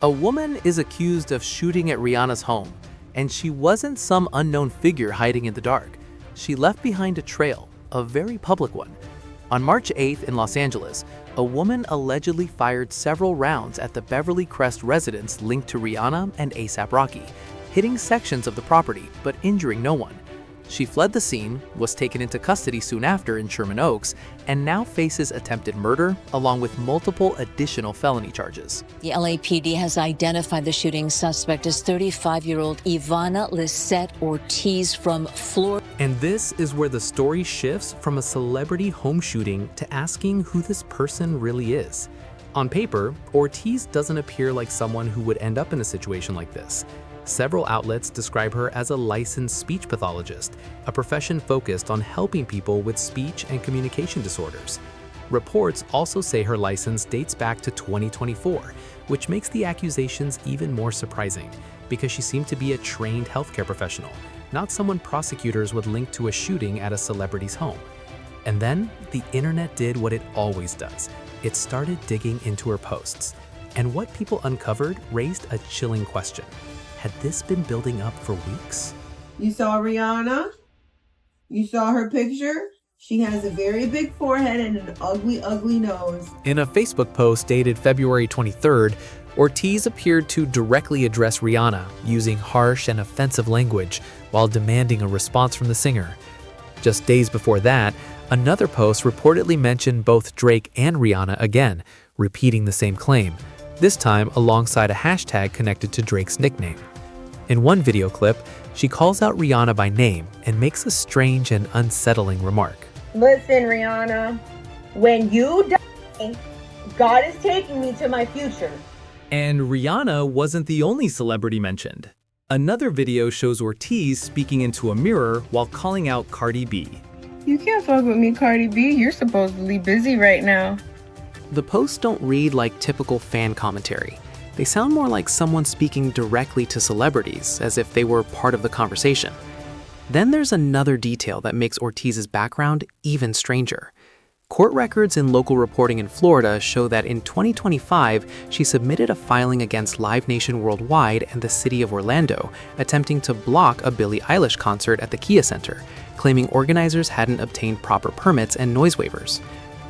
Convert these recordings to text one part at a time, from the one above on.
A woman is accused of shooting at Rihanna's home, and she wasn't some unknown figure hiding in the dark. She left behind a trail, a very public one. On March 8th in Los Angeles, a woman allegedly fired several rounds at the Beverly Crest residence linked to Rihanna and A$AP Rocky, hitting sections of the property but injuring no one. She fled the scene, was taken into custody soon after in Sherman Oaks, and now faces attempted murder along with multiple additional felony charges. The LAPD has identified the shooting suspect as 35-year-old Ivanna Ortiz from Florida. And this is where the story shifts from a celebrity home shooting to asking who this person really is. On paper, Ortiz doesn't appear like someone who would end up in a situation like this. Several outlets describe her as a licensed speech pathologist, a profession focused on helping people with speech and communication disorders. Reports also say her license dates back to 2024, which makes the accusations even more surprising, because she seemed to be a trained healthcare professional, not someone prosecutors would link to a shooting at a celebrity's home. And then the internet did what it always does. It started digging into her posts. And what people uncovered raised a chilling question. Had this been building up for weeks? You saw Rihanna? You saw her picture? She has a very big forehead and an ugly, ugly nose. In a Facebook post dated February 23rd, Ortiz appeared to directly address Rihanna using harsh and offensive language while demanding a response from the singer. Just days before that, another post reportedly mentioned both Drake and Rihanna again, repeating the same claim, this time alongside a hashtag connected to Drake's nickname. In one video clip, she calls out Rihanna by name and makes a strange and unsettling remark. Listen, Rihanna, when you die, God is taking me to my future. And Rihanna wasn't the only celebrity mentioned. Another video shows Ortiz speaking into a mirror while calling out Cardi B. You can't fuck with me, Cardi B. You're supposedly busy right now. The posts don't read like typical fan commentary. They sound more like someone speaking directly to celebrities, as if they were part of the conversation. Then there's another detail that makes Ortiz's background even stranger. Court records and local reporting in Florida show that in 2025, she submitted a filing against Live Nation Worldwide and the city of Orlando, attempting to block a Billie Eilish concert at the Kia Center, claiming organizers hadn't obtained proper permits and noise waivers.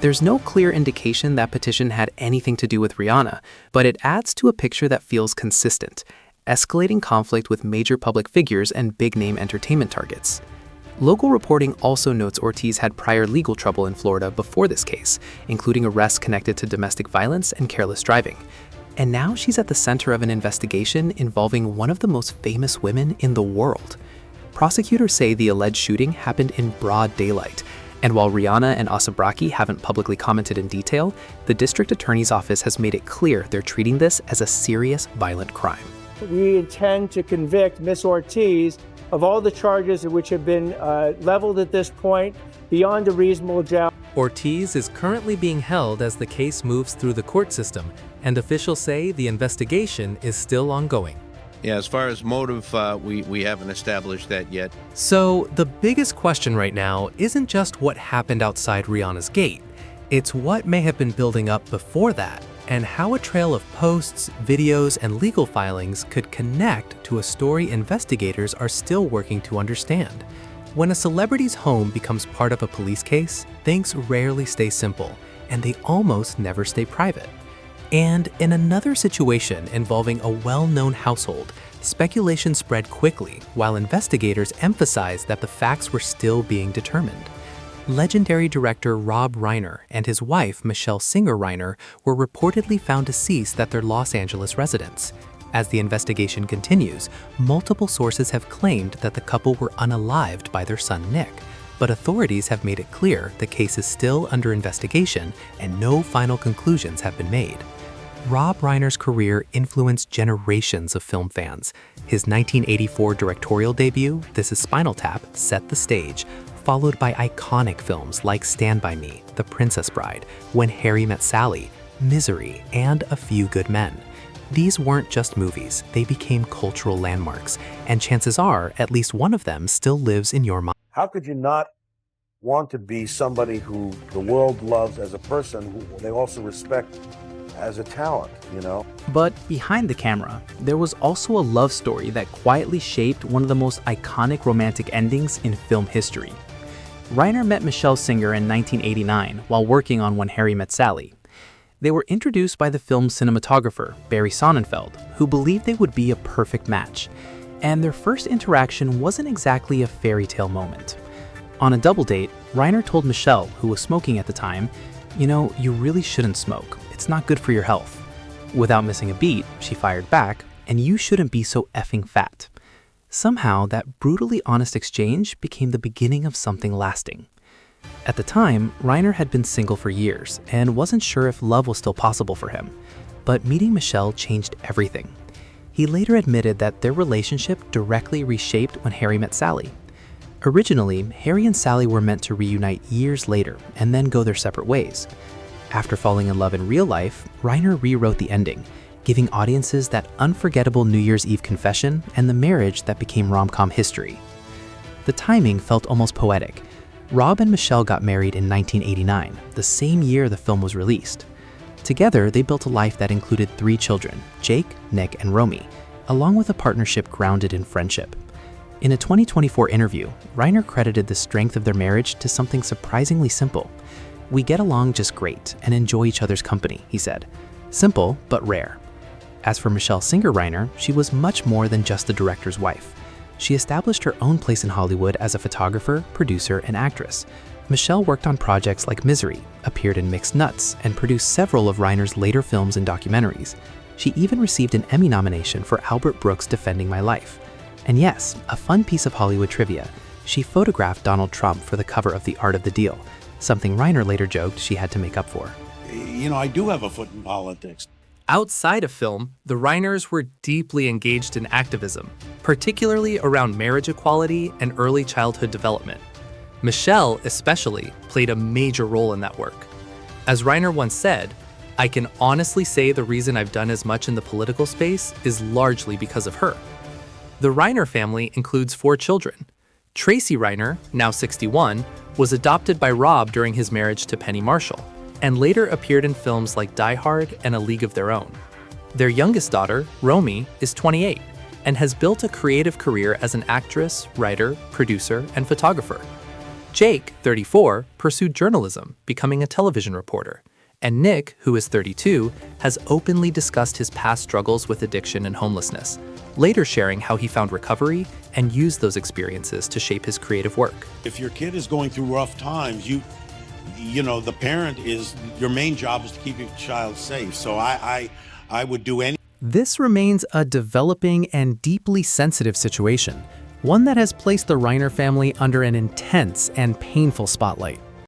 There's no clear indication that petition had anything to do with Rihanna, but it adds to a picture that feels consistent, escalating conflict with major public figures and big-name entertainment targets. Local reporting also notes Ortiz had prior legal trouble in Florida before this case, including arrests connected to domestic violence and careless driving. And now she's at the center of an investigation involving one of the most famous women in the world. Prosecutors say the alleged shooting happened in broad daylight, and while Rihanna and A$AP Rocky haven't publicly commented in detail, the district attorney's office has made it clear they're treating this as a serious violent crime. We intend to convict Ms. Ortiz of all the charges which have been leveled at this point beyond a reasonable doubt. Ortiz is currently being held as the case moves through the court system, and officials say the investigation is still ongoing. Yeah, as far as motive, we haven't established that yet. So the biggest question right now isn't just what happened outside Rihanna's gate. It's what may have been building up before that, and how a trail of posts, videos, and legal filings could connect to a story investigators are still working to understand. When a celebrity's home becomes part of a police case, things rarely stay simple, and they almost never stay private. And in another situation involving a well-known household, speculation spread quickly while investigators emphasized that the facts were still being determined. Legendary director Rob Reiner and his wife Michelle Singer Reiner were reportedly found deceased at their Los Angeles residence. As the investigation continues, multiple sources have claimed that the couple were unalived by their son Nick, but authorities have made it clear the case is still under investigation and no final conclusions have been made. Rob Reiner's career influenced generations of film fans. His 1984 directorial debut, This Is Spinal Tap, set the stage, followed by iconic films like Stand By Me, The Princess Bride, When Harry Met Sally, Misery, and A Few Good Men. These weren't just movies, they became cultural landmarks, and chances are at least one of them still lives in your mind. How could you not want to be somebody who the world loves as a person, who they also respect as a talent, you know? But behind the camera, there was also a love story that quietly shaped one of the most iconic romantic endings in film history. Reiner met Michelle Singer in 1989 while working on When Harry Met Sally. They were introduced by the film's cinematographer, Barry Sonnenfeld, who believed they would be a perfect match. And their first interaction wasn't exactly a fairy tale moment. On a double date, Reiner told Michelle, who was smoking at the time, "You know, you really shouldn't smoke. It's not good for your health." Without missing a beat, she fired back, "And you shouldn't be so effing fat." Somehow, that brutally honest exchange became the beginning of something lasting. At the time, Reiner had been single for years and wasn't sure if love was still possible for him. But meeting Michelle changed everything. He later admitted that their relationship directly reshaped When Harry Met Sally. Originally, Harry and Sally were meant to reunite years later and then go their separate ways. After falling in love in real life, Reiner rewrote the ending, giving audiences that unforgettable New Year's Eve confession and the marriage that became rom-com history. The timing felt almost poetic. Rob and Michelle got married in 1989, the same year the film was released. Together, they built a life that included 3 children, Jake, Nick, and Romy, along with a partnership grounded in friendship. In a 2024 interview, Reiner credited the strength of their marriage to something surprisingly simple. "We get along just great and enjoy each other's company," he said. Simple, but rare. As for Michelle Singer Reiner, she was much more than just the director's wife. She established her own place in Hollywood as a photographer, producer, and actress. Michelle worked on projects like Misery, appeared in Mixed Nuts, and produced several of Reiner's later films and documentaries. She even received an Emmy nomination for Albert Brooks' Defending My Life. And yes, a fun piece of Hollywood trivia, she photographed Donald Trump for the cover of The Art of the Deal, something Reiner later joked she had to make up for. You know, I do have a foot in politics. Outside of film, the Reiners were deeply engaged in activism, particularly around marriage equality and early childhood development. Michelle, especially, played a major role in that work. As Reiner once said, "I can honestly say the reason I've done as much in the political space is largely because of her." The Reiner family includes 4 children. Tracy Reiner, now 61, was adopted by Rob during his marriage to Penny Marshall, and later appeared in films like Die Hard and A League of Their Own. Their youngest daughter, Romy, is 28, and has built a creative career as an actress, writer, producer, and photographer. Jake, 34, pursued journalism, becoming a television reporter. And Nick, who is 32, has openly discussed his past struggles with addiction and homelessness, later sharing how he found recovery and used those experiences to shape his creative work. If your kid is going through rough times, you know, the parent is, your main job is to keep your child safe. So I would do any. This remains a developing and deeply sensitive situation, one that has placed the Reiner family under an intense and painful spotlight.